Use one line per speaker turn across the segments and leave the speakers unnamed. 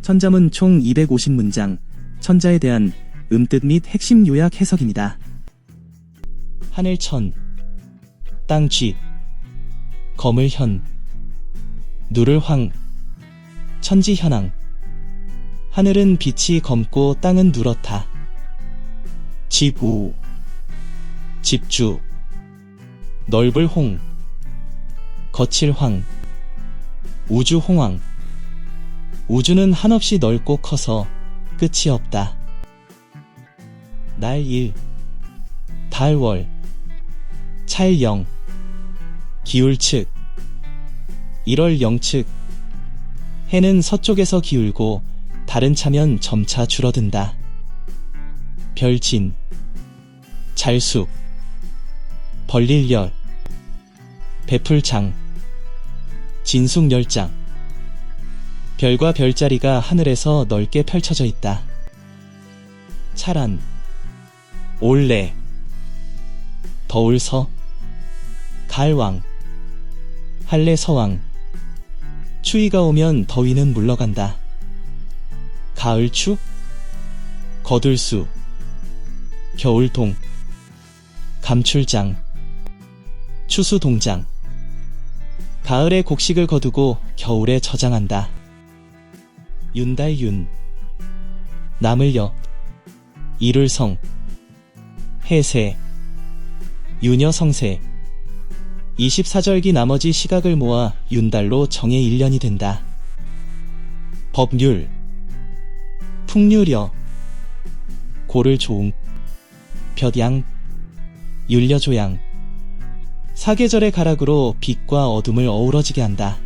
천자문 총 250문장, 천자에 대한 뜻 및 핵심 요약 해석입니다.
하늘천, 땅쥐, 거물현, 누를황, 천지현황. 하늘은 빛이 검고 땅은 누렇다. 집우, 집주, 넓을홍, 거칠황, 우주홍황. 우주는 한없이 넓고 커서 끝이 없다. 날일, 달월, 찰영, 기울측, 1월 영측. 해는 서쪽에서 기울고 달은 차면 점차 줄어든다. 별진, 잘숙, 벌릴열, 베풀장, 진숙열장. 별과 별자리가 하늘에서 넓게 펼쳐져 있다. 차란, 올레, 더울서, 갈왕, 한래서왕. 추위가 오면 더위는 물러간다. 가을추, 거들수, 겨울동, 감출장, 추수동장. 가을에 곡식을 거두고 겨울에 저장한다. 윤달윤, 나물여, 이룰성, 해세, 유녀성세. 24절기 나머지 시각을 모아 윤달로 정의 1년이 된다. 법률, 풍류려, 고를조웅, 볕양, 율려조양. 사계절의 가락으로 빛과 어둠을 어우러지게 한다.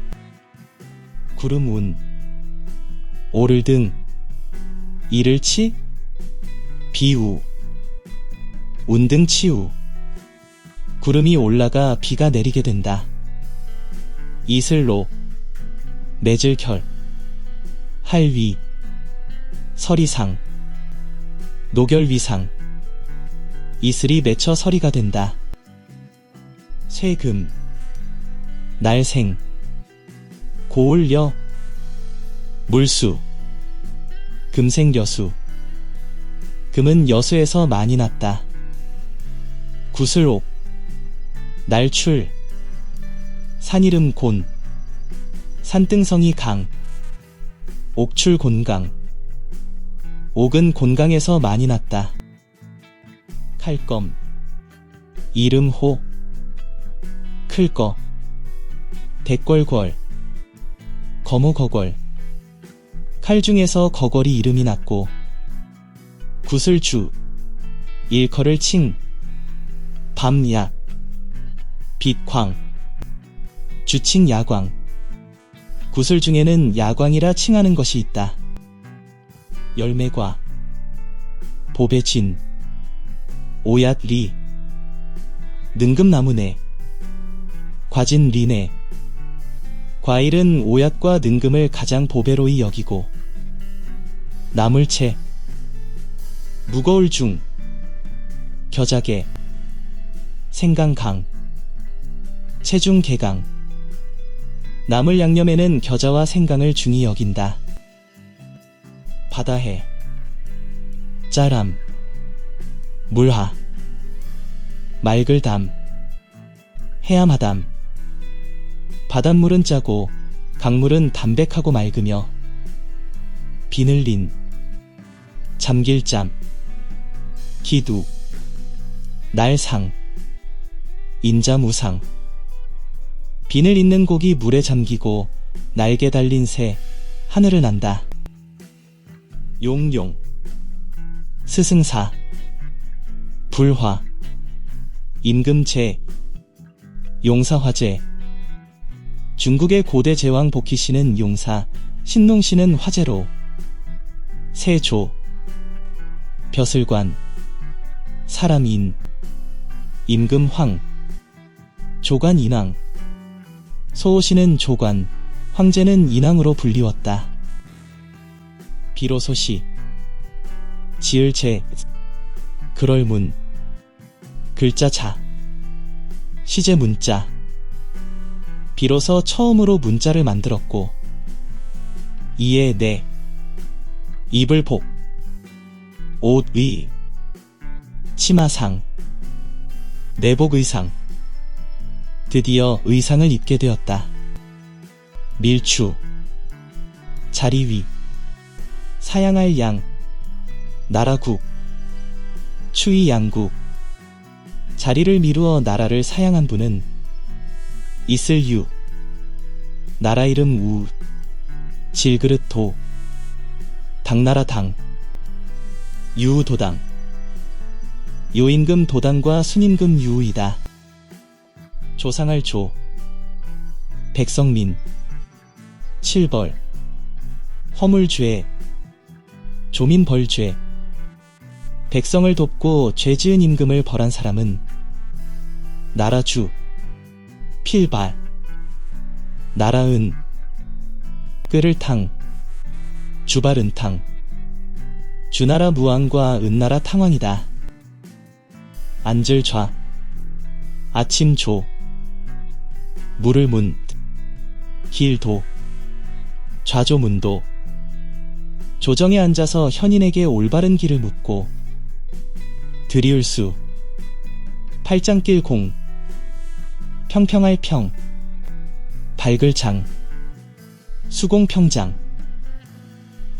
구름운, 오를등, 이를치, 비우, 운등치우. 구름이 올라가 비가 내리게 된다. 이슬로, 매질결, 할위, 서리상, 노결위상. 이슬이 맺혀 서리가 된다. 쇠금, 날생, 고을여, 물수, 금생여수. 금은 여수에서 많이 났다. 구슬옥, 날출, 산이름 곤, 산등성이 강, 옥출 곤강. 옥은 곤강에서 많이 났다. 칼검, 이름호, 클거, 대궐궐, 거무거궐. 칼 중에서 거궐이 이름이 났고, 구슬주, 일커를 칭, 밤약, 빛광, 주칭 야광. 구슬 중에는 야광이라 칭하는 것이 있다. 열매과, 보배진, 오얏리, 능금나무네, 과진리네. 과일은 오얏과 능금을 가장 보배로이 여기고, 나물채, 무거울중, 겨자개, 생강강, 체중개강. 나물 양념에는 겨자와 생강을 중히 여긴다. 바다해, 짜람, 물하, 맑을담, 해암하담. 바닷물은 짜고 강물은 담백하고 맑으며, 비늘린, 잠길잠, 기두, 날상, 인자무상. 비늘 있는 고기 물에 잠기고 날개 달린 새 하늘을 난다. 용용, 스승사, 불화, 임금제, 용사화제. 중국의 고대 제왕 복희씨는 용사, 신농씨는 화제로, 세조, 벼슬관, 사람인, 임금황, 조관인왕. 소호씨는 조관, 황제는 인왕으로 불리웠다. 비로소시, 지을제, 그럴문, 글자자, 시제문자. 비로소 처음으로 문자를 만들었고, 이에 내, 입을 복, 옷 의, 치마상, 내복 의상. 드디어 의상을 입게 되었다. 밀추, 자리 위, 사양할 양, 나라국, 추위 양국. 자리를 미루어 나라를 사양한 분은 있을 유, 나라 이름 우, 질그릇 도, 당나라 당, 유도당. 요임금 도당과 순임금 유이다. 조상할 조, 백성민, 칠벌, 허물죄, 조민벌죄. 백성을 돕고 죄 지은 임금을 벌한 사람은 나라주, 필발, 나라은, 끓을탕, 주발은탕. 주나라 무왕과 은나라 탕왕이다. 앉을좌, 아침조, 물을 문, 길도, 좌조문도. 조정에 앉아서 현인에게 올바른 길을 묻고 드리울 수, 팔짱길 공, 평평할 평, 밝을 장, 수공평장.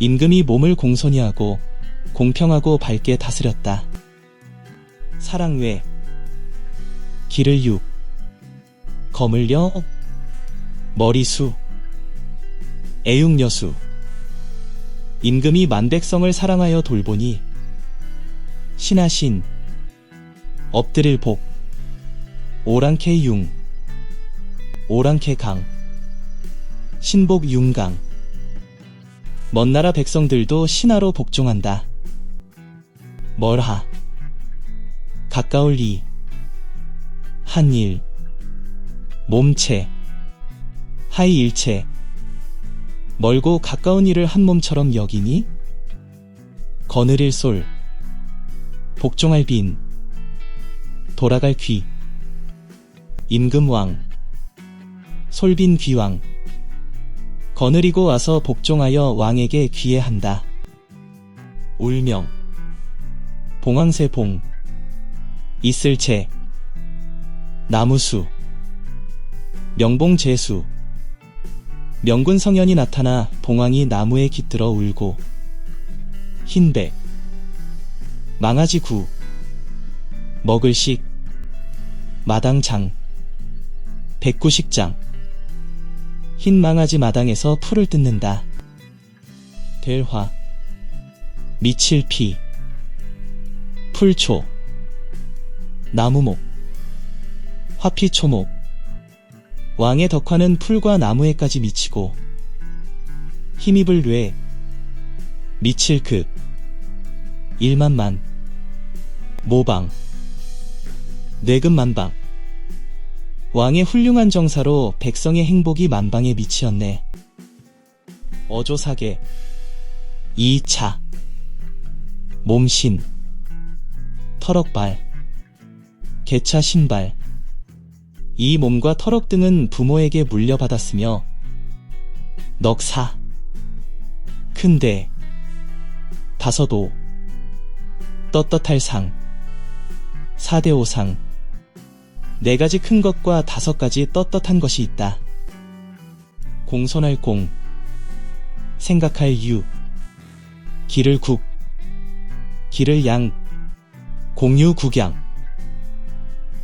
임금이 몸을 공손히 하고 공평하고 밝게 다스렸다. 사랑외, 길을 육, 검을 여, 머리수, 애육여수. 임금이 만백성을 사랑하여 돌보니 신하신, 엎드릴 복, 오랑캐 융, 오랑캐 강, 신복 융강. 먼 나라 백성들도 신하로 복종한다. 멀하, 가까울 이, 한일, 몸체, 하이일체. 멀고 가까운 일을 한 몸처럼 여기니 거느릴 솔, 복종할 빈, 돌아갈 귀. 임금왕, 솔빈 귀왕. 거느리고 와서 복종하여 왕에게 귀해한다. 울명, 봉황새 봉, 있을채, 나무수, 명봉제수. 명군 성현이 나타나 봉황이 나무에 깃들어 울고 흰백, 망아지 구, 먹을식, 마당장, 백구식장. 흰 망아지 마당에서 풀을 뜯는다. 델화, 미칠피, 풀초, 나무목, 화피초목. 왕의 덕화는 풀과 나무에까지 미치고 힘입을 뇌, 미칠급, 일만만, 모방, 뇌금만방. 왕의 훌륭한 정사로 백성의 행복이 만방에 미치었네. 어조사계, 이차, 몸신, 터럭발, 개차 신발. 이 몸과 터럭 등은 부모에게 물려받았으며 넉사, 큰대, 다섯오, 떳떳할 상, 사대오상. 4가지 큰 것과 5가지 떳떳한 것이 있다. 공손할 공, 생각할 유, 길을 국, 길을 양, 공유국양.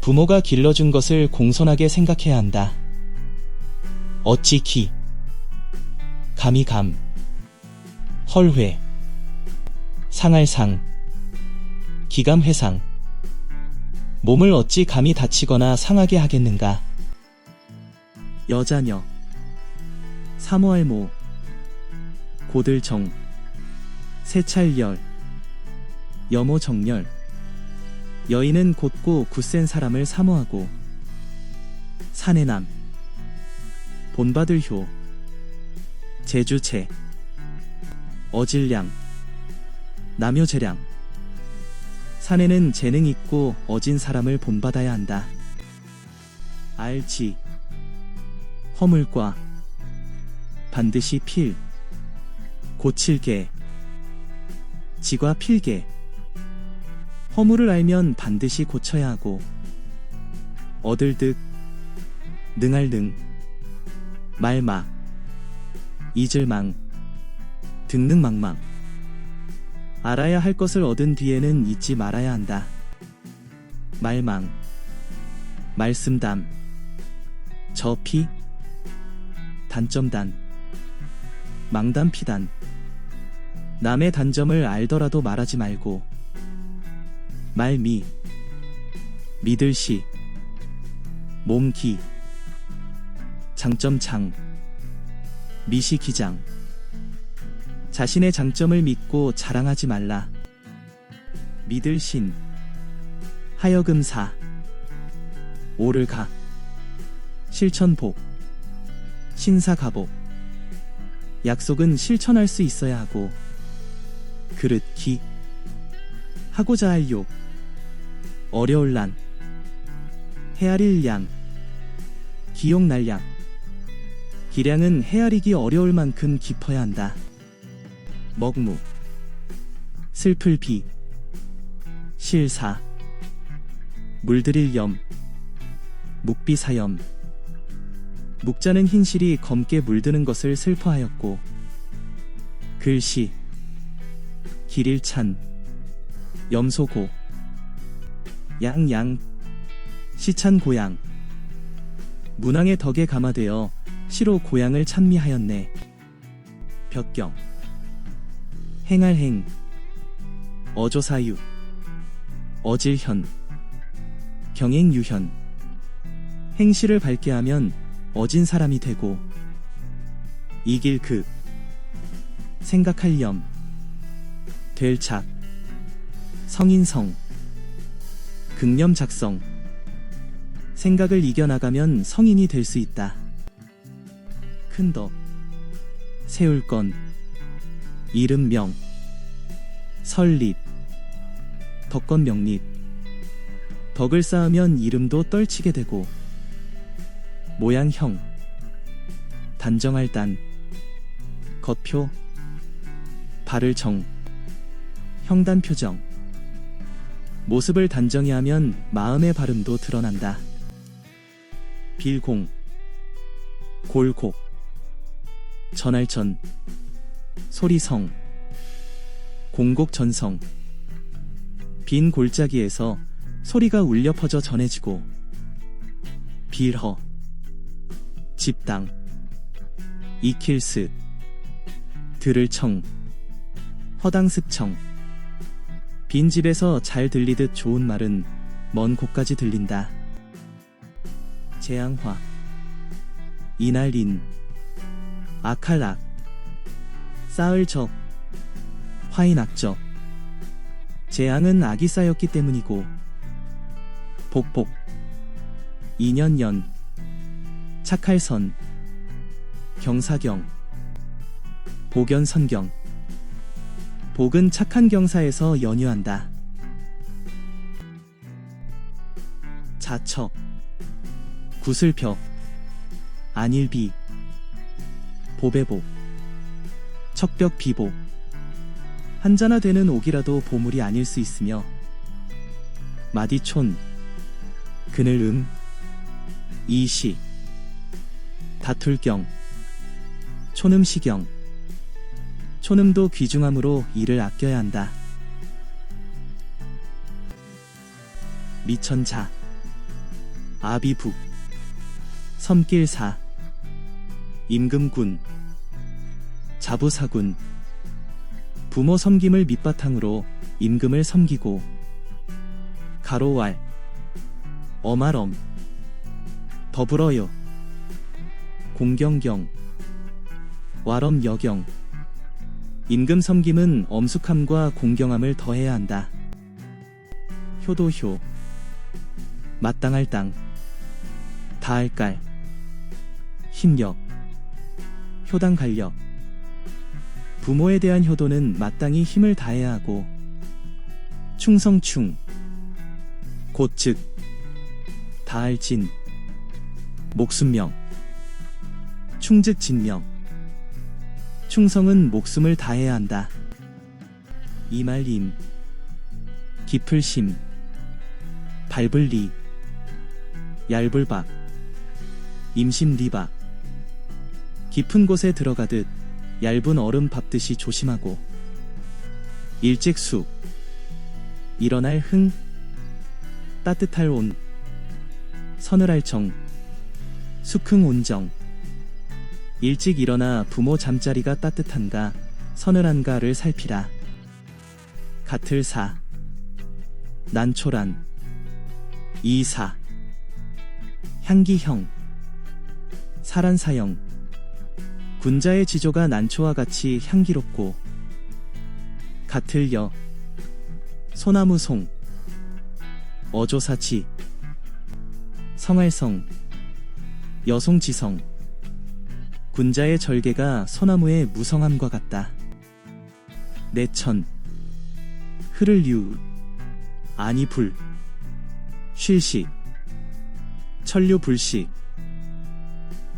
부모가 길러준 것을 공손하게 생각해야 한다. 어찌 기, 감이 감, 헐회, 상할 상, 기감회상. 몸을 어찌 감히 다치거나 상하게 하겠는가.
여자녀, 사모할모, 고들정, 세찰열, 여모정열. 여인은 곧고 굳센 사람을 사모하고 사내남, 본받을 효, 제주채, 어질량, 남효재량. 사내는 재능 있고 어진 사람을 본받아야 한다. 알지, 허물과, 반드시 필, 고칠게, 지과 필계. 허물을 알면 반드시 고쳐야 하고. 얻을 득, 능할 능, 말막, 잊을 망, 등능망망. 알아야 할 것을 얻은 뒤에는 잊지 말아야 한다. 말망, 말씀담, 저피, 단점단, 망담피단. 남의 단점을 알더라도 말하지 말고. 말미, 믿을시, 몸기, 장점장, 미시기장. 자신의 장점을 믿고 자랑하지 말라. 믿을신, 하여금사, 오를가, 실천복, 신사가복. 약속은 실천할 수 있어야 하고. 그릇기, 하고자 할 욕, 어려울 난, 헤아릴 양, 기용날량. 기량은 헤아리기 어려울 만큼 깊어야 한다. 먹무, 슬플 비, 실사, 물들일 염, 묵비사염. 묵자는 흰실이 검게 물드는 것을 슬퍼하였고. 글씨, 길일찬, 염소고, 양양, 시찬 고양. 문왕의 덕에 감화되어 시로 고향을 찬미하였네. 벽경, 행할행, 어조사유, 어질현, 경행유현. 행실을 밝게 하면 어진 사람이 되고. 이길 그, 생각할 염, 될 착, 성인성, 극념 작성. 생각을 이겨나가면 성인이 될 수 있다. 큰 덕, 세울 건, 이름명, 설립, 덕건 명립. 덕을 쌓으면 이름도 떨치게 되고. 모양형, 단정할 단, 겉표, 발을 정, 형단표정. 모습을 단정히 하면 마음의 발음도 드러난다. 빌공, 골곡, 전할전, 소리성, 공곡전성. 빈 골짜기에서 소리가 울려 퍼져 전해지고. 빌허, 집당, 이킬스, 들을청, 허당습청. 빈 집에서 잘 들리듯 좋은 말은 먼 곳까지 들린다. 재앙화, 이날인, 아칼락, 쌓을적, 화인악적. 재앙은 악이 쌓였기 때문이고. 복복, 인연연, 착할선, 경사경, 복연선경. 복은 착한 경사에서 연유한다. 자척, 구슬벽, 안일비, 보배복, 척벽 비복. 한자나 되는 옥이라도 보물이 아닐 수 있으며. 마디촌, 그늘 이시, 다툴경, 촌음시경. 촌음도 귀중함으로 이를 아껴야 한다. 미천자, 아비북, 섬길사, 임금군, 자부사군. 부모 섬김을 밑바탕으로 임금을 섬기고. 가로왈, 어말엄, 더불어요, 공경경, 왈엄여경. 임금 섬김은 엄숙함과 공경함을 더해야 한다. 효도효, 마땅할 땅, 다할 깔, 힘력, 효당관력. 부모에 대한 효도는 마땅히 힘을 다해야 하고. 충성충, 곧즉, 다할진, 목숨명, 충즉진명. 충성은 목숨을 다해야 한다. 이말임, 깊을심, 밟을리, 얇을박, 임심리박. 깊은 곳에 들어가듯 얇은 얼음 밟듯이 조심하고. 일찍숙, 일어날 흥, 따뜻할 온, 서늘할 정, 숙흥 온정. 일찍 일어나 부모 잠자리가 따뜻한가 서늘한가를 살피라. 같을 사, 난초란, 이사, 향기형, 사란사형. 군자의 지조가 난초와 같이 향기롭고. 같을 여, 소나무송, 어조사치, 성할성, 여송지성. 군자의 절개가 소나무의 무성함과 같다. 내천, 흐를 유, 아니 불, 쉴식, 천류불식.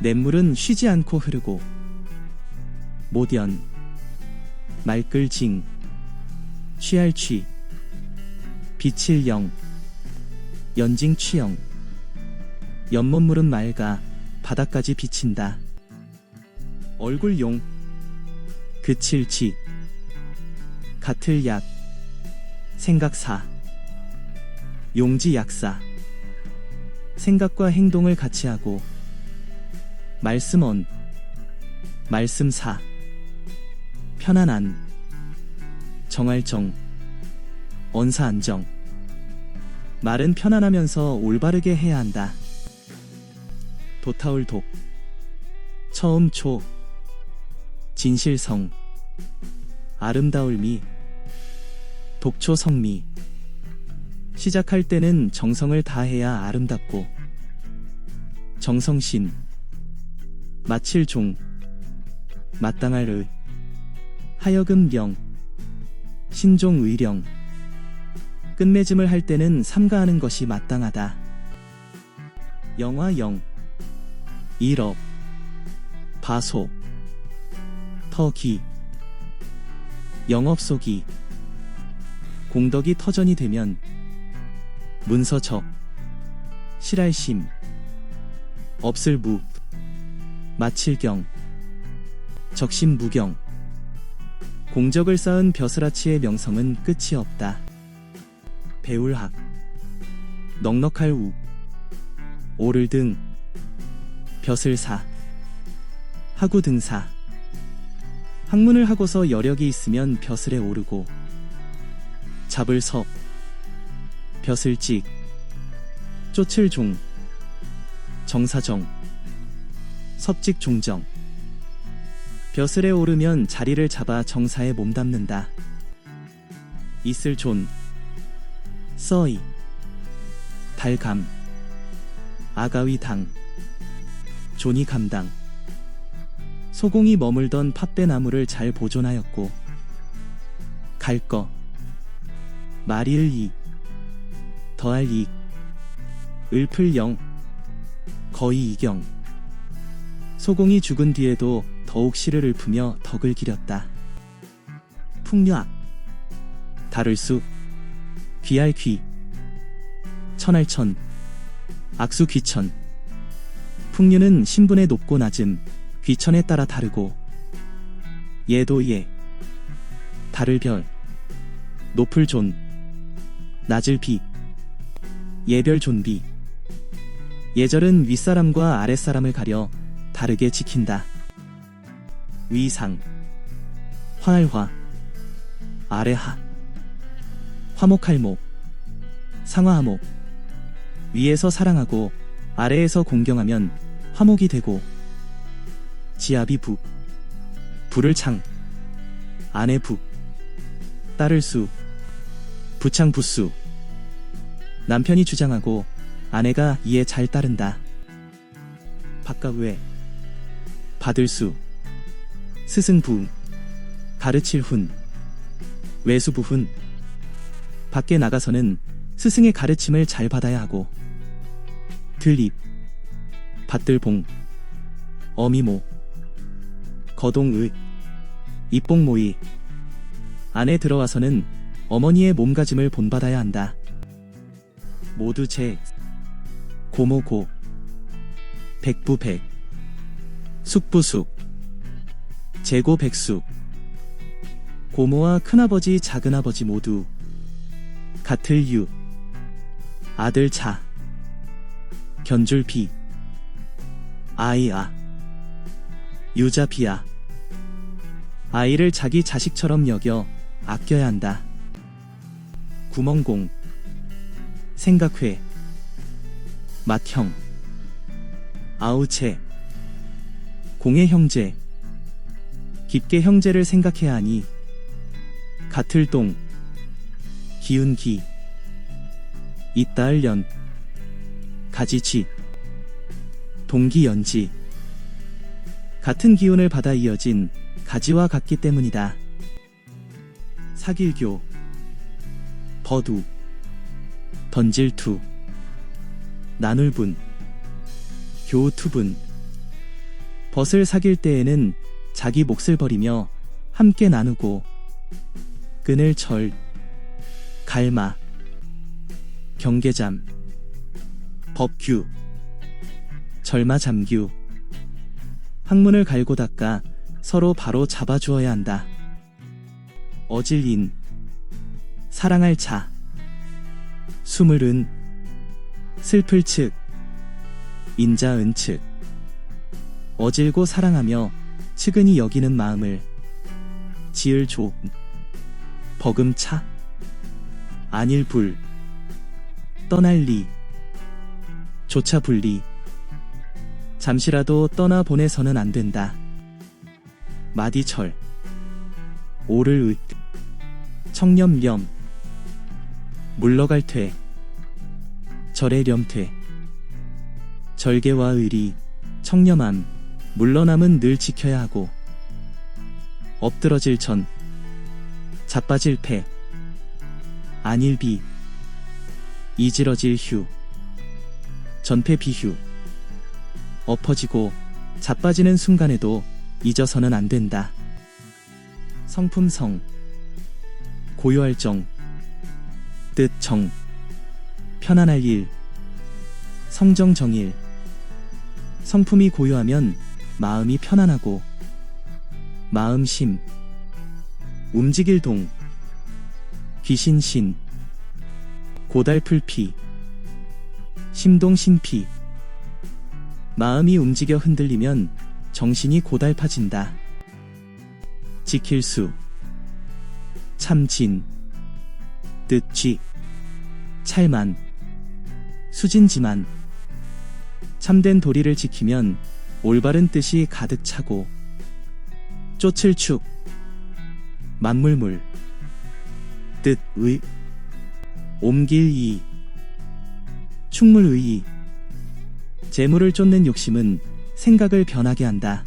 냇물은 쉬지 않고 흐르고. 모견, 말끌징, 취할취, 비칠영, 연징취영. 연못물은 맑아 바닥까지 비친다. 얼굴용, 그칠치, 같을 약, 생각사, 용지약사. 생각과 행동을 같이 하고. 말씀언, 말씀사, 편안한, 정할정, 언사안정. 말은 편안하면서 올바르게 해야 한다. 도타울 독, 처음초, 진실성, 아름다울미, 독초성미. 시작할 때는 정성을 다해야 아름답고. 정성신, 마칠 종, 마땅할 의, 하여금 령, 신종 의령. 끝맺음을 할 때는 삼가하는 것이 마땅하다. 영화영, 일업, 바소, 터기, 영업소기. 공덕이 터전이 되면 문서적, 실할심, 없을무, 마칠경, 적심무경. 공적을 쌓은 벼슬아치의 명성은 끝이 없다. 배울학, 넉넉할 우, 오를 등, 벼슬사, 하구등사. 학문을 하고서 여력이 있으면 벼슬에 오르고. 잡을 섭, 벼슬직, 쫓을 종, 정사정, 섭직 종정. 벼슬에 오르면 자리를 잡아 정사에 몸담는다. 있을 존, 써이, 달감, 아가위 당, 존이 감당. 소공이 머물던 팥배나무를 잘 보존하였고. 갈거, 말이을 이, 더할 이, 을풀 영, 거의 이경. 소공이 죽은 뒤에도 더욱 씨를 읊으며 덕을 기렸다. 풍류악, 다를 수, 귀할 귀, 천할 천, 악수 귀천. 풍류는 신분의 높고 낮음, 귀천에 따라 다르고. 예도 예, 다를 별, 높을 존, 낮을 비, 예별 존비. 예절은 윗사람과 아랫사람을 가려 다르게 지킨다. 위상, 화할화, 아래하, 화목할목, 상화하목. 위에서 사랑하고 아래에서 공경하면 화목이 되고. 지압이 부, 불을 창, 아내 부, 딸을 수, 부창 부수. 남편이 주장하고 아내가 이에 잘 따른다. 바깥외, 받을 수, 스승부, 가르칠 훈, 외수부훈. 밖에 나가서는 스승의 가르침을 잘 받아야 하고. 들입, 받들봉, 어미모, 거동의, 입봉모이. 안에 들어와서는 어머니의 몸가짐을 본받아야 한다. 모두 제 고모고 백부백 숙부숙 제고백숙 고모와 큰아버지 작은아버지 모두 같을 유 아들 자 견줄 비 아이아 유자 비아 아이를 자기 자식처럼 여겨 아껴야 한다. 구멍공 생각회 맏형 아우체 공의 형제 깊게 형제를 생각해야 하니 같을 동 기운기 이따을 연 가지지 동기연지 같은 기운을 받아 이어진 가지와 같기 때문이다. 사길교 버두 던질투 나눌분 교투분 벗을 사귈 때에는 자기 몫을 버리며 함께 나누고 끈을 절 갈마 경계잠 법규 절마잠규 항문을 갈고 닦아 서로 바로 잡아주어야 한다. 어질인 사랑할 자 수물은 슬플 측 인자은 측 어질고 사랑하며 측은히 여기는 마음을 지을 조 버금차 안일 불 떠날 리 조차 분리 잠시라도 떠나 보내서는 안 된다. 마디철 오를 의 청렴렴 물러갈 퇴 절의 렴퇴 절개와 의리 청렴함 물러남은 늘 지켜야 하고 엎드러질 전 자빠질 패 안일비 이지러질 휴 전패 비휴 엎어지고 자빠지는 순간에도 잊어서는 안 된다. 성품성 고요할 정 뜻 정 편안할 일 성정정일 성품이 고요하면 마음이 편안하고 마음심 움직일 동 귀신신 고달풀피 심동신피 마음이 움직여 흔들리면 정신이 고달파진다. 지킬 수 참진 뜻쥐 찰만 수진지만 참된 도리를 지키면 올바른 뜻이 가득 차고 쫓을 축 만물물 뜻의 옮길 이 충물의 재물을 쫓는 욕심은 생각을 변하게 한다.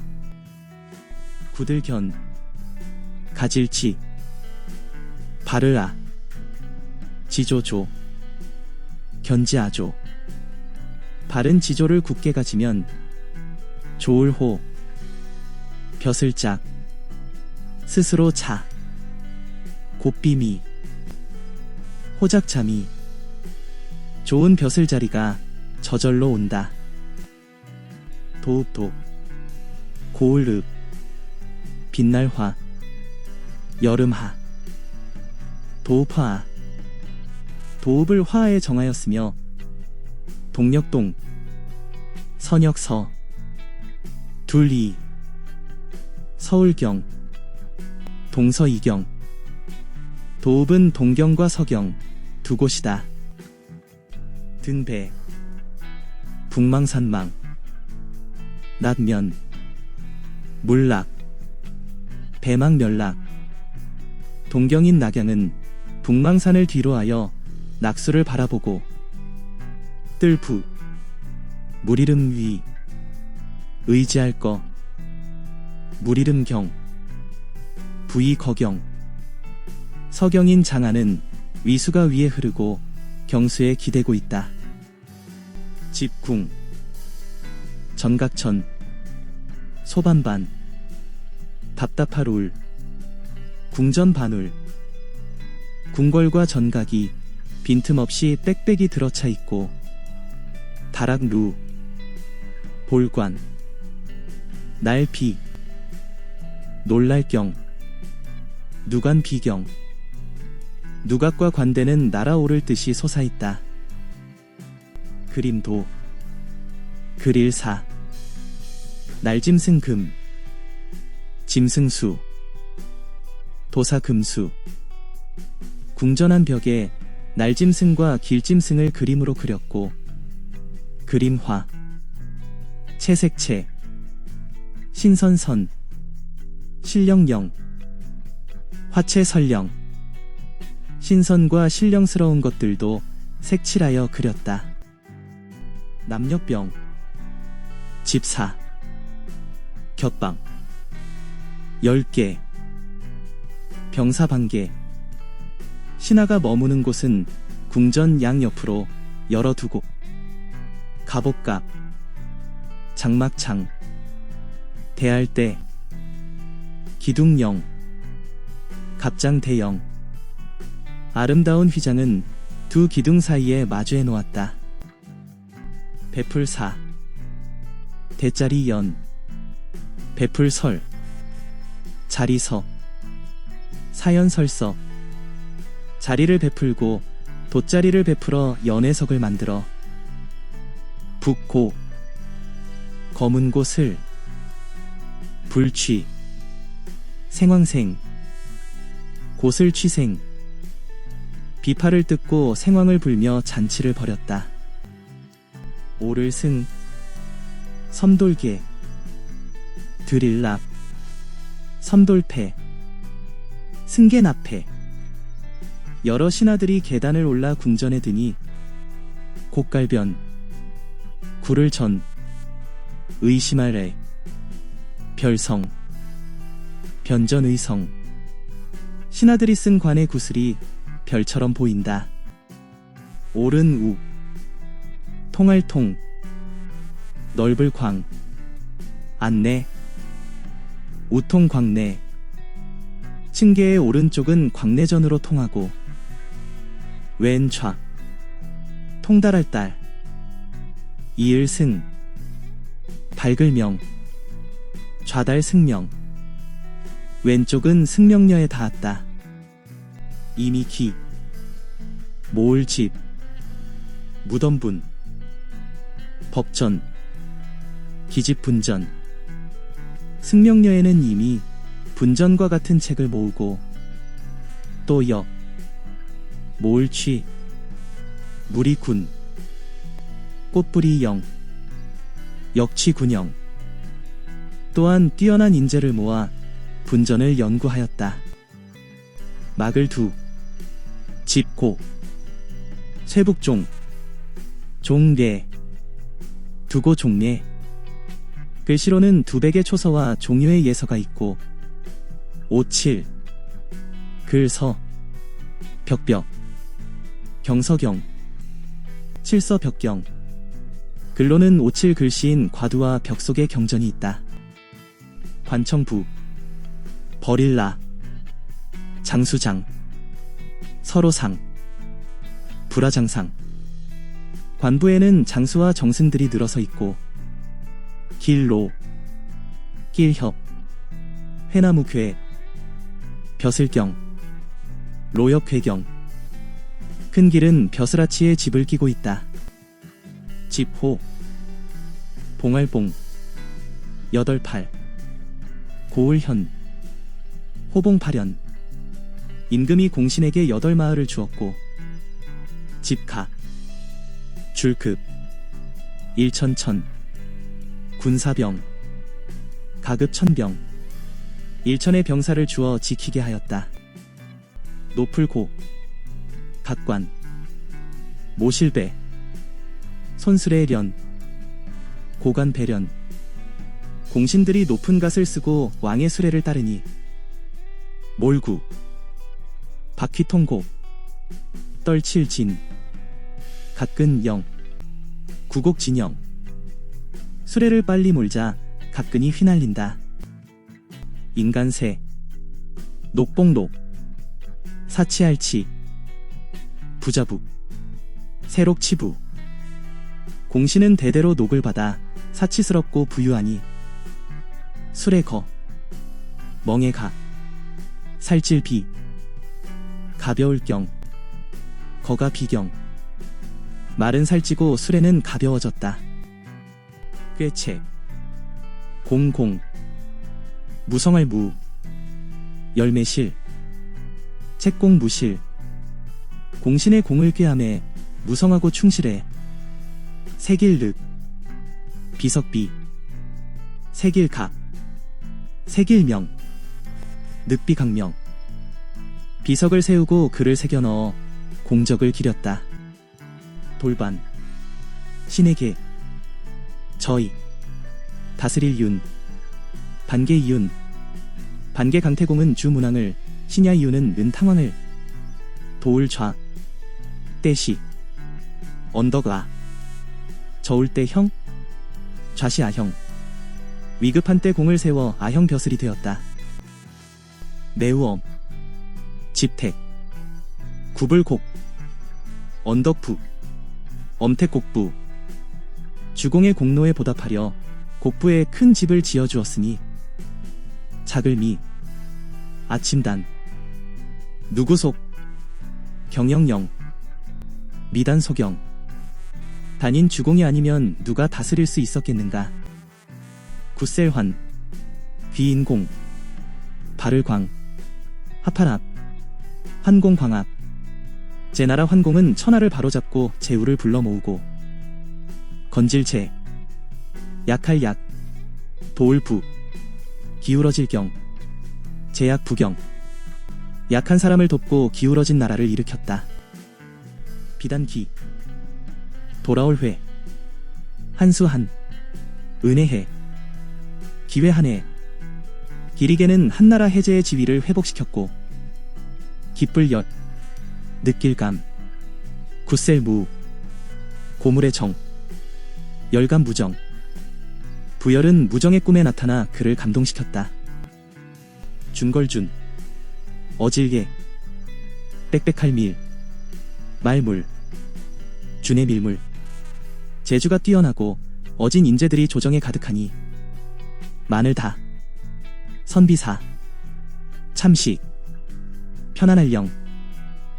구들견 가질치 바르아 지조조 견지아조 바른 지조를 굳게 가지면 조울호 벼슬짝 스스로 자 곱비미 호작잠이 좋은 벼슬자리가 저절로 온다. 도읍도 고을읍 빛날화 여름하 도읍화 도읍을 화에 정하였으며 동력동 선역서 둘이 서울경 동서이경 도읍은 동경과 서경 두 곳이다. 등배 북망산망 낮면 물락 배망멸락 동경인 낙양은 북망산을 뒤로하여 낙수를 바라보고 뜰부 물이름 위 의지할 거 물이름 경 부이 거경 서경인 장안은 위수가 위에 흐르고 경수에 기대고 있다. 집궁 전각천 소반반 답답할 울 궁전반울 궁궐과 전각이 빈틈없이 빽빽이 들어차 있고 다락루, 볼관, 날비, 놀랄경, 누간 비경, 누각과 관대는 날아오를 듯이 솟아있다. 그림도, 그릴사, 날짐승금, 짐승수, 도사금수. 궁전한 벽에 날짐승과 길짐승을 그림으로 그렸고 그림화, 채색체, 신선선, 신령령, 화채설령, 신선과 신령스러운 것들도 색칠하여 그렸다. 남녀병, 집사, 곁방, 10개, 병사방계. 신하가 머무는 곳은 궁전 양옆으로 여러 두 곳. 갑옷갑, 장막창, 대할대, 기둥령, 갑장대영. 아름다운 휘장은 두 기둥 사이에 마주해 놓았다. 베풀사, 대자리연, 베풀설, 자리서, 사연설서. 자리를 베풀고 돗자리를 베풀어 연회석을 만들어 북고, 검은고 슬, 불취, 생황생, 고슬취생. 비파를 뜯고 생황을 불며 잔치를 벌였다. 오를승, 섬돌개, 드릴랍, 섬돌패, 승계납패. 여러 신하들이 계단을 올라 궁전에 드니 곡갈변, 구를전, 의심하래, 별성, 변전의성. 신하들이 쓴 관의 구슬이 별처럼 보인다. 오른우, 통할통, 넓을 광, 안내, 우통광내. 층계의 오른쪽은 광내전으로 통하고 왼좌, 통달할 딸, 이을승, 밝을명, 좌달승명. 왼쪽은 승명녀에 닿았다. 이미기, 모을집, 무덤분, 법전, 기집분전. 승명녀에는 이미 분전과 같은 책을 모으고 또 역, 모을취, 무리군, 꽃뿌리영, 역취군영. 또한 뛰어난 인재를 모아 분전을 연구하였다. 막을두, 집고, 쇠북종, 종례, 두고종례. 글씨로는 두백의 초서와 종유의 예서가 있고 오칠, 글서, 벽벽, 경서경, 칠서벽경. 글로는 오칠 글씨인 과두와 벽 속의 경전이 있다. 관청부, 버릴라, 장수장, 서로상, 불화장상. 관부에는 장수와 정승들이 늘어서 있고 길로, 길협, 회나무괴, 벼슬경, 로역괴경. 큰 길은 벼슬아치에 집을 끼고 있다. 집호, 봉알봉, 여덟팔, 고을현, 호봉팔현. 임금이 공신에게 8마을을 주었고 집가, 줄급, 일천천, 군사병, 가급천병. 일천의 병사를 주어 지키게 하였다. 노풀고, 각관, 모실배, 손수레련, 고관배련. 공신들이 높은 갓을 쓰고 왕의 수레를 따르니 몰구, 바퀴통고, 떨칠진, 각근영, 구곡진영. 수레를 빨리 몰자 각근이 휘날린다. 인간새, 녹봉록, 사치알치, 부자북, 세록치부. 공씨는 대대로 녹을 받아 사치스럽고 부유하니 술에 거, 멍에 가, 살찔 비, 가벼울 경, 거가 비경. 말은 살찌고 술에는 가벼워졌다. 꾀책, 공공, 무성할 무, 열매실, 책공 무실. 공신의 공을 꾀함에 무성하고 충실해. 색일륵, 비석비, 색일각, 색일명, 늑비각명. 비석을 세우고 글을 새겨 넣어 공적을 기렸다. 돌반, 신에게, 저희, 다스릴 윤, 반개 이윤. 반개 강태공은 주 문왕을, 신야 이윤은 은탕왕을. 도울 좌, 떼시, 언덕아, 저울 때 형, 좌시 아형. 위급한 때 공을 세워 아형 벼슬이 되었다. 매우엄, 집택, 구불곡, 언덕부, 엄택곡부. 주공의 공로에 보답하려 곡부에 큰 집을 지어주었으니 자글미, 아침단, 누구속, 경영령, 미단소경. 단인 주공이 아니면 누가 다스릴 수 있었겠는가. 굿셀환, 귀인공, 발을광, 하파랍, 환공광합. 제나라 환공은 천하를 바로잡고 제우를 불러 모으고 건질제, 약할 약, 도울부, 기울어질 경, 제약 부경. 약한 사람을 돕고 기울어진 나라를 일으켰다. 비단기, 돌아올 회, 한수한, 은혜해, 기회한해. 기리개는 한나라 해제의 지위를 회복시켰고 기쁠엿, 느낄감, 굿셀무, 고물의 정, 열감무정. 부열은 무정의 꿈에 나타나 그를 감동시켰다. 준걸준, 어질예, 빽빽할 밀, 말물, 준의 밀물. 재주가 뛰어나고 어진 인재들이 조정에 가득하니 마늘다, 선비사, 참식, 편안할령,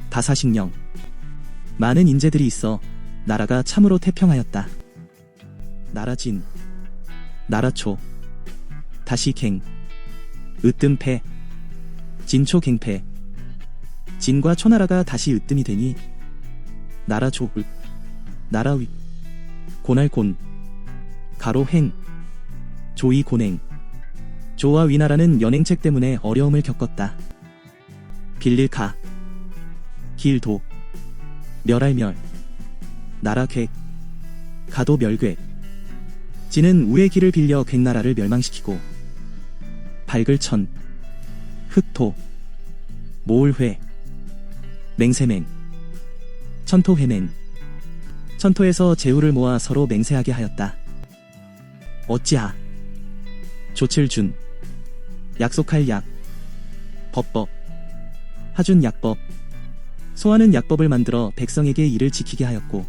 다사식령. 많은 인재들이 있어 나라가 참으로 태평하였다. 나라진, 나라초, 다시갱, 으뜸패, 진초갱패. 진과 초나라가 다시 으뜸이 되니 나라조, 나라위, 고날곤, 가로행, 조이곤행. 조와 위나라는 연행책 때문에 어려움을 겪었다. 빌릴가, 길도, 멸할멸, 나라괴, 가도멸괴. 진은 우의 길을 빌려 객나라를 멸망시키고 발글천, 흑토, 모을회, 맹세맹, 천토회맹. 천토에서 제후를 모아 서로 맹세하게 하였다. 어찌하, 조칠준, 약속할 약, 법법, 하준 약법. 소하는 약법을 만들어 백성에게 이를 지키게 하였고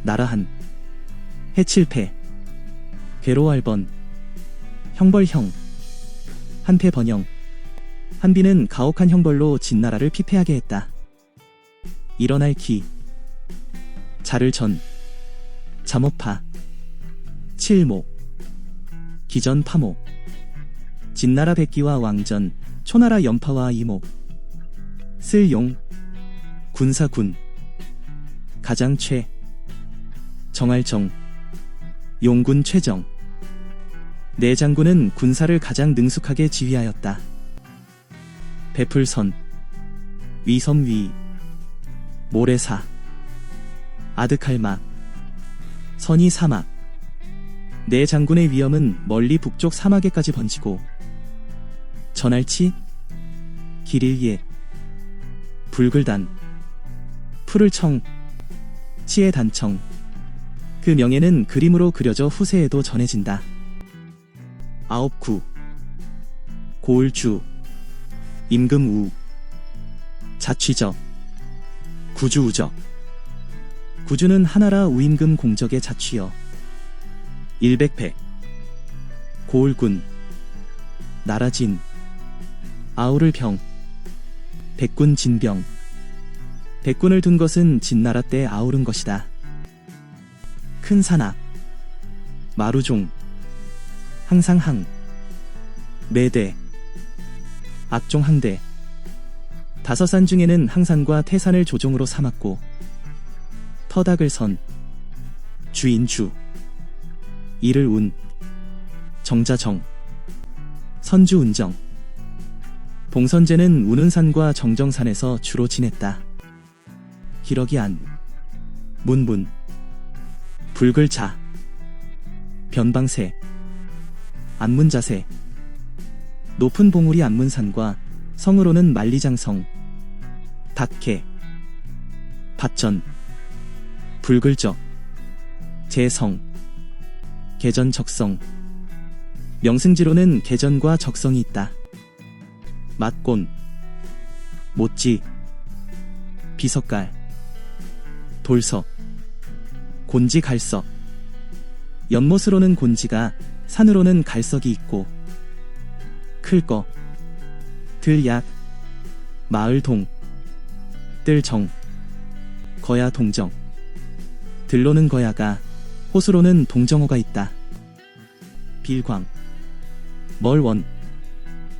나라한, 해칠패, 괴로할번, 형벌형, 한패번영. 한비는 가혹한 형벌로 진나라를 피폐하게 했다. 일어날 기, 자를전, 잠오파, 칠목, 기전파목. 진나라 백기와 왕전, 초나라 연파와 이목. 쓸용, 군사군, 가장최, 정할정, 용군 최정. 네 장군은 군사를 가장 능숙하게 지휘하였다. 베풀선, 위섬위, 모래사, 아득할막, 선이사막. 네 장군의 위엄은 멀리 북쪽 사막에까지 번지고 전할치, 길일예, 불글단, 푸를청, 치해단청. 그 명예는 그림으로 그려져 후세에도 전해진다. 아홉구, 고을주, 임금우, 자취적, 구주우적. 구주는 하나라 우임금 공적의 자취여. 일백패. 고을군. 나라진. 아우를 병. 백군 진병. 백군을 둔 것은 진나라 때 아우른 것이다. 큰 산악. 마루종. 항상항. 매대. 악종항대. 다섯 산 중에는 항산과 태산을 조종으로 삼았고 터닥을 선. 주인주. 이를 운. 정자정. 선주운정. 봉선제는 운운산과 정정산에서 주로 지냈다. 기러기 안. 문분. 불글자. 변방새. 안문자새. 높은 봉우리 안문산과 성으로는 만리장성. 닥해. 밭전. 불글적. 재성. 개전적성. 명승지로는 개전과 적성이 있다. 맞곤. 못지. 비석갈. 돌석. 곤지 갈석. 연못으로는 곤지가, 산으로는 갈석이 있고 클거. 들약. 마을동. 뜰정. 거야 동정. 들로는 거야가, 호수로는 동정호가 있다. 빌광. 멀원.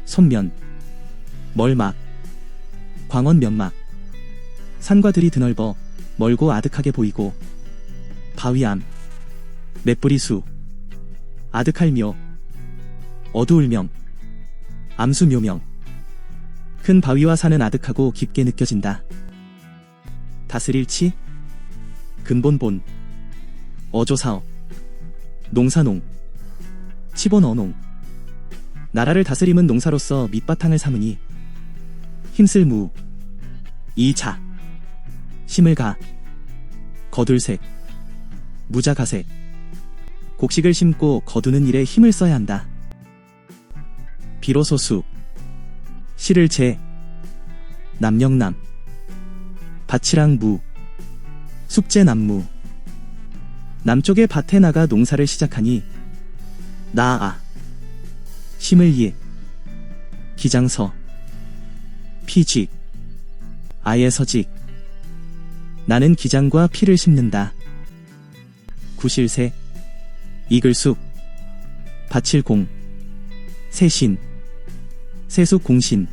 손면. 멀막. 광원 면막. 산과 들이 드넓어 멀고 아득하게 보이고 바위암. 맷뿌리수. 아득할묘. 어두울명. 암수묘명. 큰 바위와 산은 아득하고 깊게 느껴진다. 다스릴치. 근본본. 어조사업. 농사농. 치본어농. 나라를 다스림은 농사로서 밑바탕을 삼으니 힘쓸 무. 이자. 심을 가. 거둘색. 무자가색. 곡식을 심고 거두는 일에 힘을 써야 한다. 비로소수. 실을 재. 남영남. 밭이랑무. 숙제남무. 남쪽의 밭에 나가 농사를 시작하니 나아. 심을 예. 기장서. 피직. 아예 서직. 나는 기장과 피를 심는다. 구실새. 이글숙. 밭칠공. 세신. 세숙공신.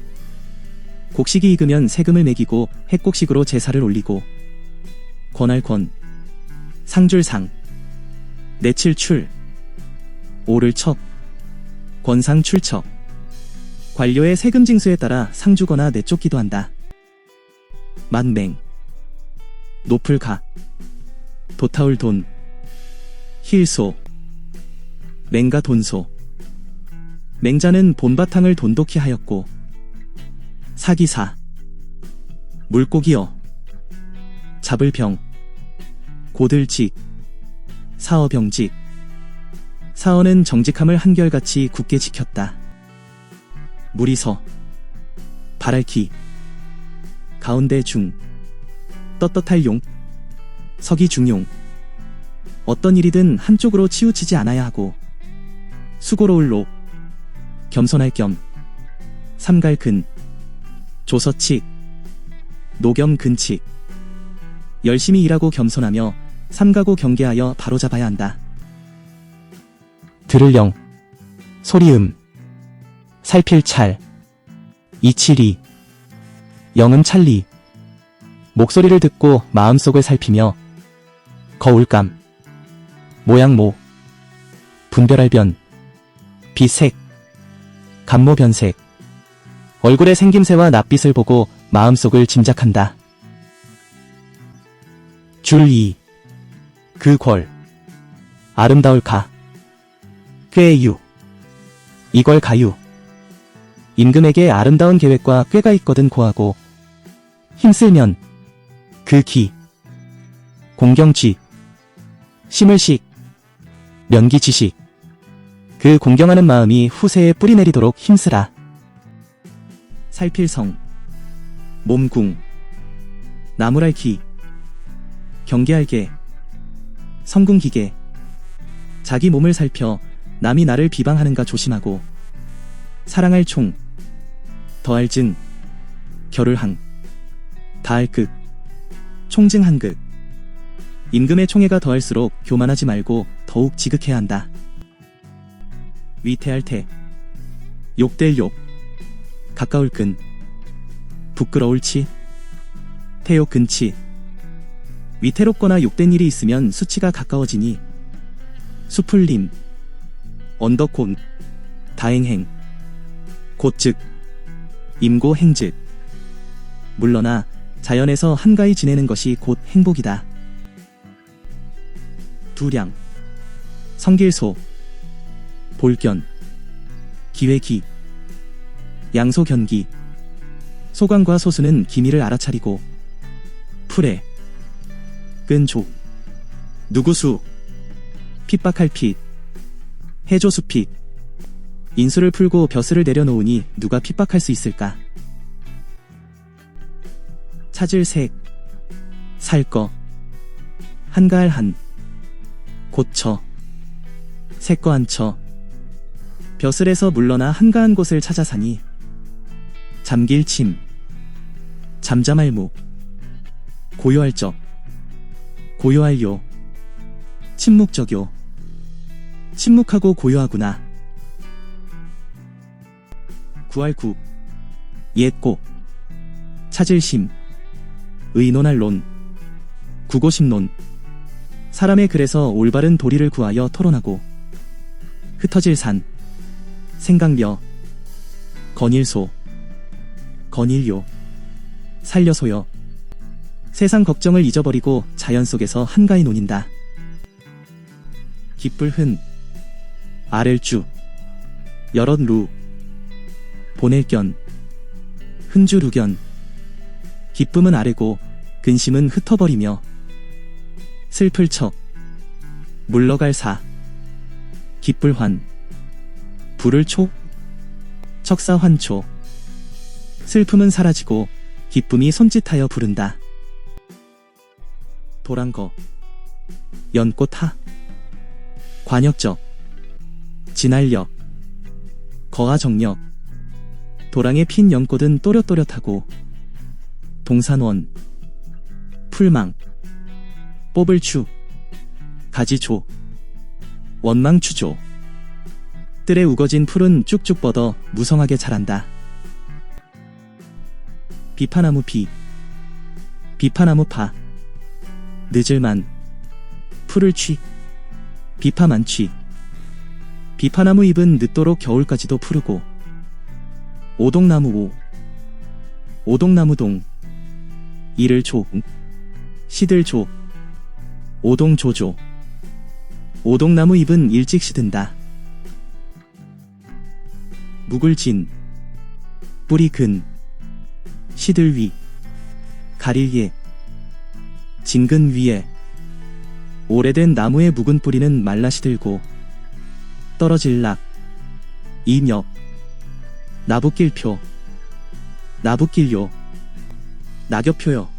곡식이 익으면 세금을 매기고 핵곡식으로 제사를 올리고 권할권. 상줄상. 내칠출. 오를척. 권상출척. 관료의 세금 징수에 따라 상주거나 내쫓기도 한다. 만맹. 높을가. 도타울 돈. 힐소. 맹가 돈소. 맹자는 본바탕을 돈독히 하였고 사기사. 물고기어. 잡을 병. 고들직. 사어병직. 사어는 정직함을 한결같이 굳게 지켰다. 무리서. 발알기. 가운데 중. 떳떳할 용. 서기 중용. 어떤 일이든 한쪽으로 치우치지 않아야 하고 수고로울 로. 겸손할 겸. 삼갈근. 조서칙. 노겸 근칙. 열심히 일하고 겸손하며 삼가고 경계하여 바로잡아야 한다. 들을 영. 소리음. 살필 찰. 이칠이. 영음 찰리. 목소리를 듣고 마음속을 살피며 거울감. 모양모. 분별할 변. 비색. 감모 변색. 얼굴의 생김새와 낯빛을 보고 마음속을 짐작한다. 줄이. 그궐. 아름다울 가. 꾀유. 이걸 가유. 임금에게 아름다운 계획과 꾀가 있거든 고하고 힘쓸면 그 기. 공경쥐. 심을식. 면기지식. 그 공경하는 마음이 후세에 뿌리내리도록 힘쓰라. 살필성. 몸궁. 나무랄기, 경계알개, 성궁기계. 자기 몸을 살펴 남이 나를 비방하는가 조심하고, 사랑할 총, 더할 증, 결을항, 다할 극, 총증한극. 임금의 총애가 더할수록 교만하지 말고 더욱 지극해야 한다. 위태할 태, 욕될 욕, 가까울 근, 부끄러울 치, 태욕 근치. 위태롭거나 욕된 일이 있으면 수치가 가까워지니, 수풀림, 언덕곤, 다행행, 곧즉, 임고행즉. 물러나 자연에서 한가히 지내는 것이 곧 행복이다. 두량, 성길소, 볼견, 기회기, 양소견기. 소관과 소수는 기미를 알아차리고, 풀에, 끈조, 누구수, 핍박할 핏, 해조수핏. 인수를 풀고 벼슬을 내려놓으니 누가 핍박할 수 있을까? 찾을 색, 살 거, 한가할 한, 고처, 새거 한처. 벼슬에서 물러나 한가한 곳을 찾아 사니, 잠길 침, 잠잠할 무, 고요할 적, 고요할 요, 침묵적요. 침묵하고 고요하구나. 구할 구, 옛고, 찾을 심, 의논할 논, 구고심론. 사람의 글에서 올바른 도리를 구하여 토론하고, 흩어질 산, 생각며, 건일소, 건일요, 살려소여. 세상 걱정을 잊어버리고 자연 속에서 한가히 논인다. 기쁠 흔, 아랠주, 여럿 루, 보낼 견, 흔주 루견. 기쁨은 아래고 근심은 흩어버리며, 슬플 척, 물러갈 사, 기쁠 환, 불을 촉, 척사환초. 슬픔은 사라지고 기쁨이 손짓하여 부른다. 도란거, 연꽃 하, 관역적, 진할력, 거하정력. 도랑에 핀 연꽃은 또렷또렷하고, 동산원, 풀망, 뽑을 추, 가지조, 원망추조. 뜰에 우거진 풀은 쭉쭉 뻗어 무성하게 자란다. 비파나무 비, 비파나무 파, 늦을만, 풀을 취, 비파만 취. 비파나무 잎은 늦도록 겨울까지도 푸르고, 오동나무 오, 오동나무 동, 이를 조, 시들 조, 오동 조조. 오동나무 잎은 일찍 시든다. 묵을 진, 뿌리 근, 시들 위, 가릴 예, 진근 위에. 오래된 나무의 묵은 뿌리는 말라 시들고, 떨어질 낙, 이멱, 나붓길표, 나붓길요, 낙엽표요.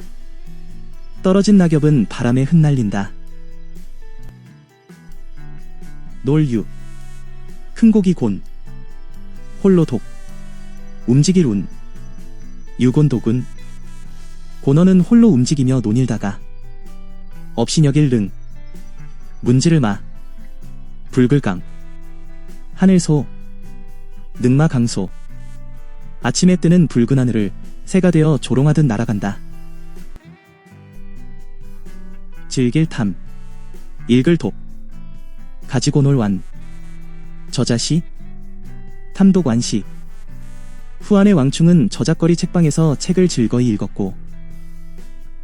떨어진 낙엽은 바람에 흩날린다. 놀유, 큰 고기 곤, 홀로 독, 움직일 운, 유곤독은. 곤어는 홀로 움직이며 논일다가, 업신여길 능, 문지를 마, 불글강, 하늘소, 능마 강소. 아침에 뜨는 붉은 하늘을 새가 되어 조롱하듯 날아간다. 질길탐, 읽을독, 가지고 놀완, 저자시, 탐독완시. 후안의 왕충은 저작거리 책방에서 책을 즐거이 읽었고,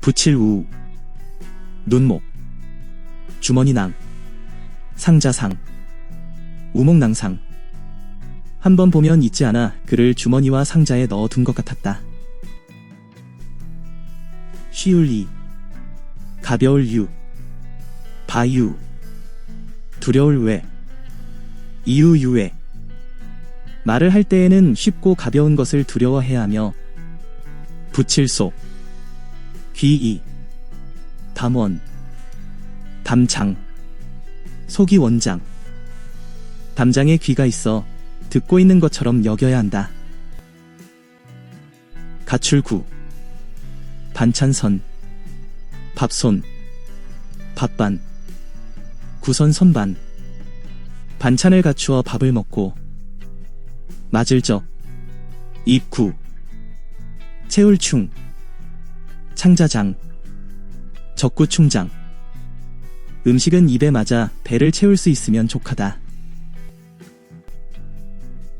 부칠우, 눈목, 주머니낭, 상자상, 우목낭상. 한번 보면 잊지 않아 그를 주머니와 상자에 넣어둔 것 같았다. 쉬울이, 가벼울 유, 바유, 두려울 왜, 이유유에. 말을 할 때에는 쉽고 가벼운 것을 두려워해야 하며, 부칠소, 귀이, 담원, 담장, 속이 원장. 담장에 귀가 있어 듣고 있는 것처럼 여겨야 한다. 가출구, 반찬선, 밥손, 밥반, 구선 선반. 반찬을 갖추어 밥을 먹고, 맞을 적, 입구, 채울충, 창자장, 적구충장. 음식은 입에 맞아 배를 채울 수 있으면 족하다.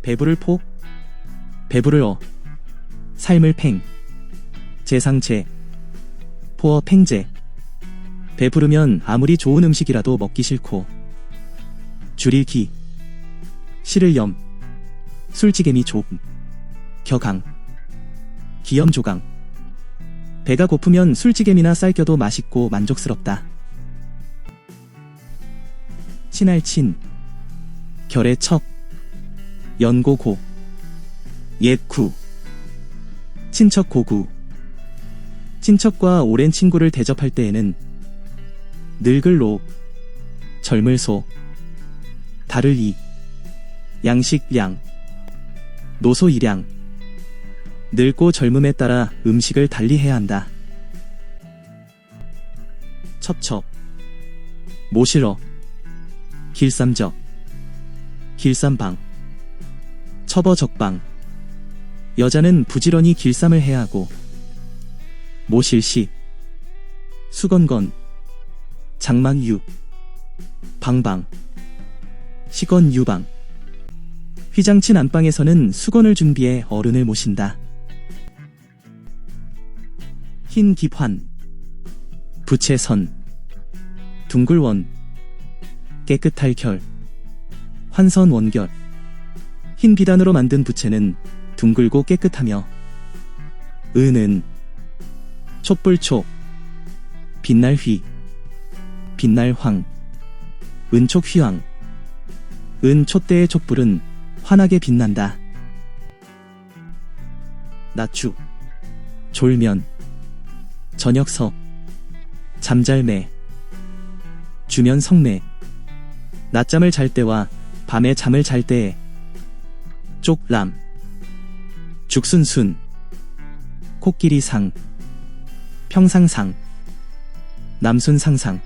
배부를 포, 배부를 어, 삶을 팽, 재상체, 포어 팽제. 배부르면 아무리 좋은 음식이라도 먹기 싫고, 줄일 기, 실을 염, 술찌개미 조, 격강, 기염조강. 배가 고프면 술찌개미나 쌀겨도 맛있고 만족스럽다. 친할친, 결의 척, 연고고, 옛구, 친척고구. 친척과 오랜 친구를 대접할 때에는 늙을로, 젊을소, 다를이, 양식량, 노소이량. 늙고 젊음에 따라 음식을 달리 해야 한다. 첩첩, 모실어, 길쌈적, 길쌈방, 첩어적방. 여자는 부지런히 길쌈을 해야 하고, 모실시, 수건건, 장만유, 방방, 시건유방. 휘장친 안방에서는 수건을 준비해 어른을 모신다. 흰 기환, 부채선, 둥글원, 깨끗할 결, 환선 원결. 흰 비단으로 만든 부채는 둥글고 깨끗하며, 은은, 촛불촉, 빛날휘, 빛날황, 은촉휘황. 은 촛대의 촛불은 환하게 빛난다. 낮추, 졸면, 저녁석, 잠잘매, 주면 성매. 낮잠을 잘 때와 밤에 잠을 잘 때에 쪽람, 죽순순, 코끼리상, 평상상, 남순상상.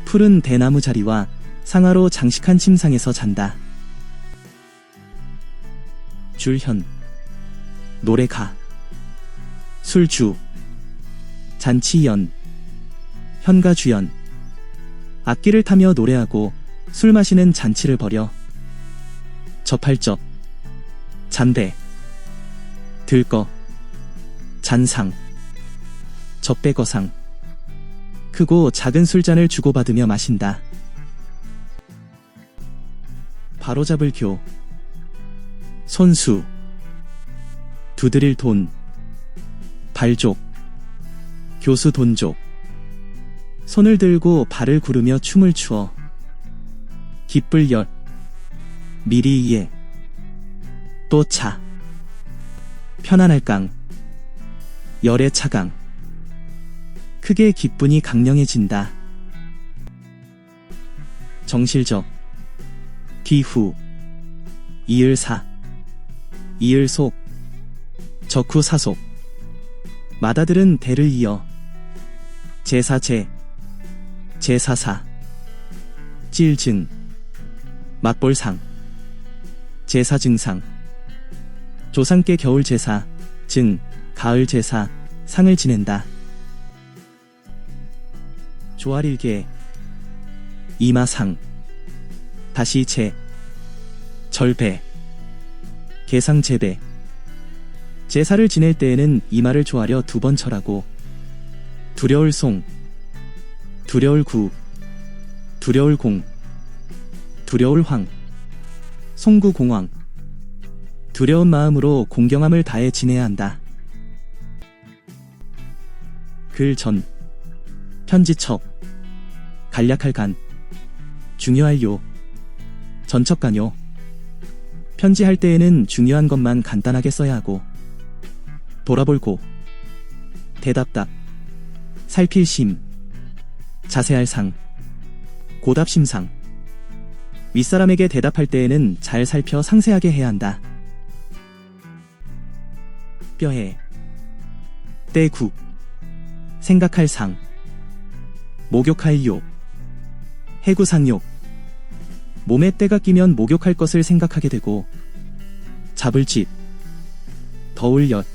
푸른 대나무 자리와 상아로 장식한 침상에서 잔다. 줄현, 노래가, 술주, 잔치연, 현가주연. 악기를 타며 노래하고 술 마시는 잔치를 벌여 접할적, 잔배, 들거, 잔상, 접배거상. 크고 작은 술잔을 주고받으며 마신다. 바로잡을 교, 손수, 두드릴 돈, 발족, 교수 돈족. 손을 들고 발을 구르며 춤을 추어 기쁠 열, 미리예, 또 차, 편안할 강, 열의 차강. 크게 기분이 강령해진다. 정실적, 기후, 이을사, 이을속, 적후사속. 마다들은 대를 이어 제사제, 제사사, 찔증, 막볼상, 제사증상. 조상께 겨울 제사, 증, 가을 제사, 상을 지낸다. 조아릴개, 이마상, 다시 제, 절배, 개상제배. 제사를 지낼 때에는 이마를 조아려 2번 절하고, 두려울 송, 두려울 구, 두려울 공, 두려울 황, 송구공황. 두려운 마음으로 공경함을 다해 지내야 한다. 글전, 편지척, 간략할 간, 중요할 요, 전척간요. 편지할 때에는 중요한 것만 간단하게 써야 하고, 돌아볼 고, 대답답, 살필심, 자세할 상, 고답심상. 윗사람에게 대답할 때에는 잘 살펴 상세하게 해야 한다. 뼈해, 때국, 생각할 상, 목욕할 욕, 해구상욕. 몸에 때가 끼면 목욕할 것을 생각하게 되고, 잡을 집, 더울 엿,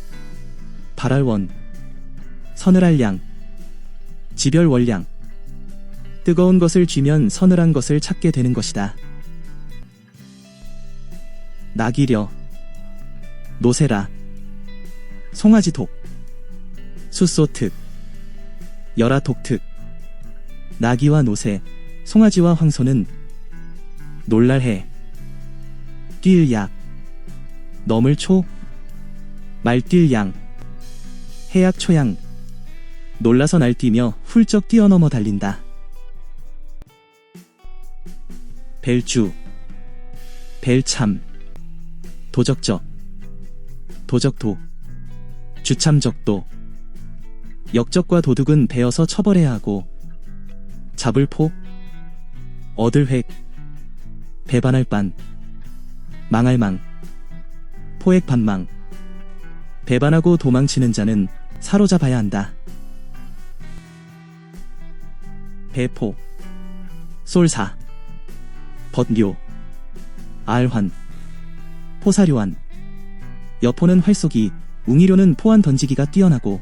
발할 원, 서늘할 양, 지별 월량. 뜨거운 것을 쥐면 서늘한 것을 찾게 되는 것이다. 낙이려, 노세라, 송아지독, 숫소특, 열아독특. 낙이와 노새, 송아지와 황소는 놀랄해, 뛸 약, 넘을 초, 말뛸 양, 해약 초양. 놀라서 날뛰며 훌쩍 뛰어넘어 달린다. 벨주, 벨참, 도적적, 도적도, 주참적도. 역적과 도둑은 베어서 처벌해야 하고, 잡을 포, 얻을 획, 배반할 반, 망할 망, 포획 반망. 배반하고 도망치는 자는 사로잡아야 한다. 배포, 쏠사, 벗묘, 알환, 포사료환. 여포는 활쏘기, 웅이료는 포환 던지기가 뛰어나고,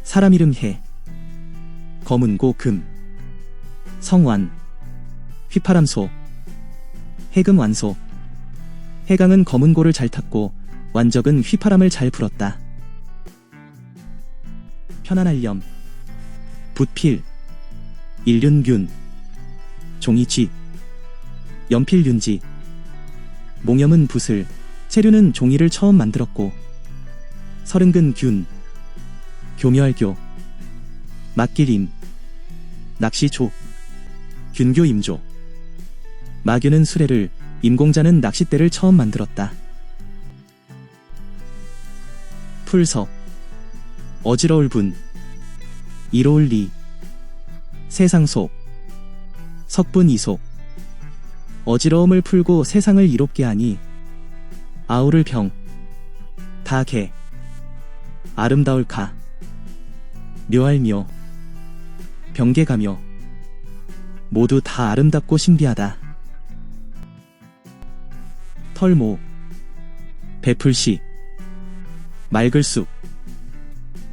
사람 이름 해, 검은고 금, 성완, 휘파람소, 해금완소. 해강은 검은고를 잘 탔고 완적은 휘파람을 잘 불었다. 편안할염, 붓필, 일륜균, 종이쥐, 연필륜지. 몽염은 붓을, 체류는 종이를 처음 만들었고, 서른근 균, 교묘할교, 막길임, 낚시조, 균교임조. 마교는 수레를, 임공자는 낚싯대를 처음 만들었다. 풀석, 어지러울 분, 이로울 리, 세상속, 석분 이속. 어지러움을 풀고 세상을 이롭게 하니, 아우를 병, 다개, 아름다울 가, 묘할 묘, 병개가묘. 모두 다 아름답고 신비하다. 털모, 베풀시, 맑을쑥,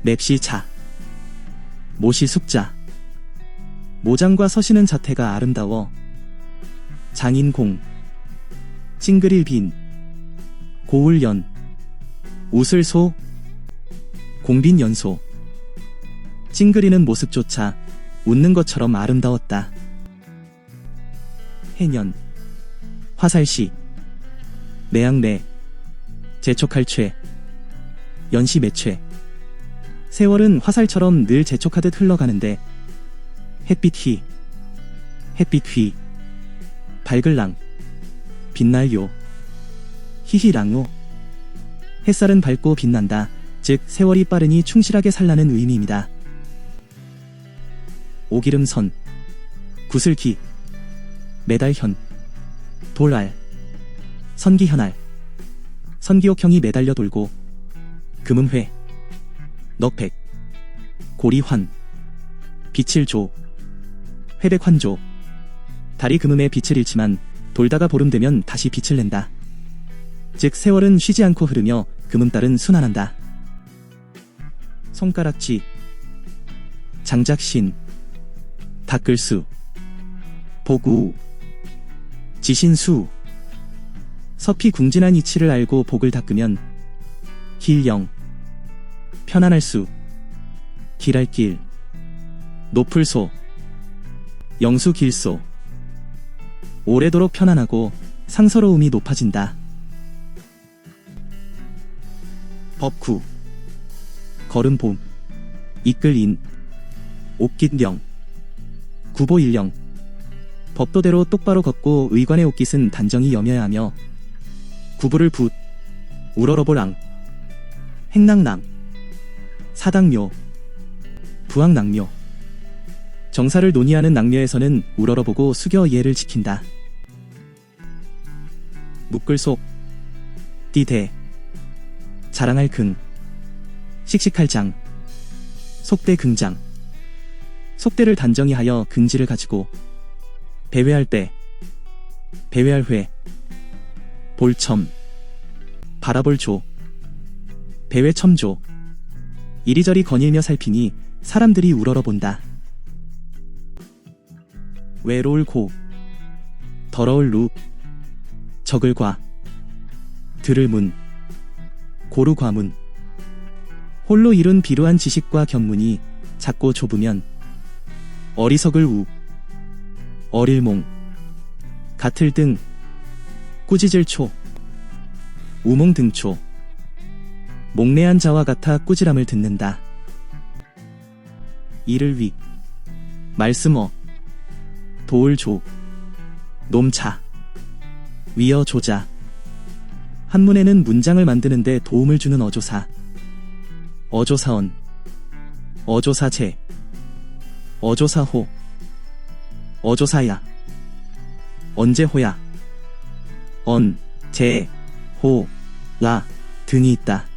맵시자, 모시숙자. 모장과 서시는 자태가 아름다워 장인공, 찡그릴빈, 고울연, 웃을소, 공빈연소. 찡그리는 모습조차 웃는 것처럼 아름다웠다. 해년, 화살시, 매양매, 재촉할최, 연시매최. 세월은 화살처럼 늘 재촉하듯 흘러가는데, 햇빛휘, 햇빛휘, 밝을랑, 빛날요, 희희랑요. 햇살은 밝고 빛난다. 즉 세월이 빠르니 충실하게 살라는 의미입니다. 오기름선, 구슬기, 매달현, 돌알, 선기현알. 선기옥형이 매달려 돌고, 금음회, 넉백, 고리환, 빛을 조, 회백환조. 달이 금음에 빛을 잃지만 돌다가 보름 되면 다시 빛을 낸다. 즉 세월은 쉬지 않고 흐르며 금음달은 순환한다. 손가락쥐, 장작신, 닦을수, 복우, 지신수. 서피 궁진한 이치를 알고 복을 닦으면 길령, 편안할 수, 길할 길, 높을소, 영수길소. 오래도록 편안하고 상서로움이 높아진다. 법구, 걸음봄, 이끌인, 옥깃령, 구보일령. 법도대로 똑바로 걷고 의관의 옥깃은 단정히 여며야 하며, 구부를 붓, 우러러보랑, 행랑랑, 사당묘, 부학낭묘. 정사를 논의하는 낭묘에서는 우러러보고 숙여 예를 지킨다. 묶을 속, 띠대, 자랑할 긍, 씩씩할 장, 속대 긍장. 속대를 단정히 하여 긍지를 가지고 배회할 때, 배회할 회, 볼첨, 바라볼 조, 배회첨조. 이리저리 거닐며 살피니 사람들이 우러러본다. 외로울 고, 더러울 루, 적을 과, 들을 문, 고루 과문. 홀로 이룬 비루한 지식과 견문이 작고 좁으면 어리석을 우, 어릴 몽, 같을 등, 꾸짖을 초, 우몽 등초. 목례한 자와 같아 꾸지람을 듣는다. 이를 위, 말씀어, 도을 조, 놈차, 위어 조자. 한문에는 문장을 만드는데 도움을 주는 어조사, 어조사언, 어조사제, 어조사호, 어조사야, 언제호야, 언, 제, 호, 라 등이 있다.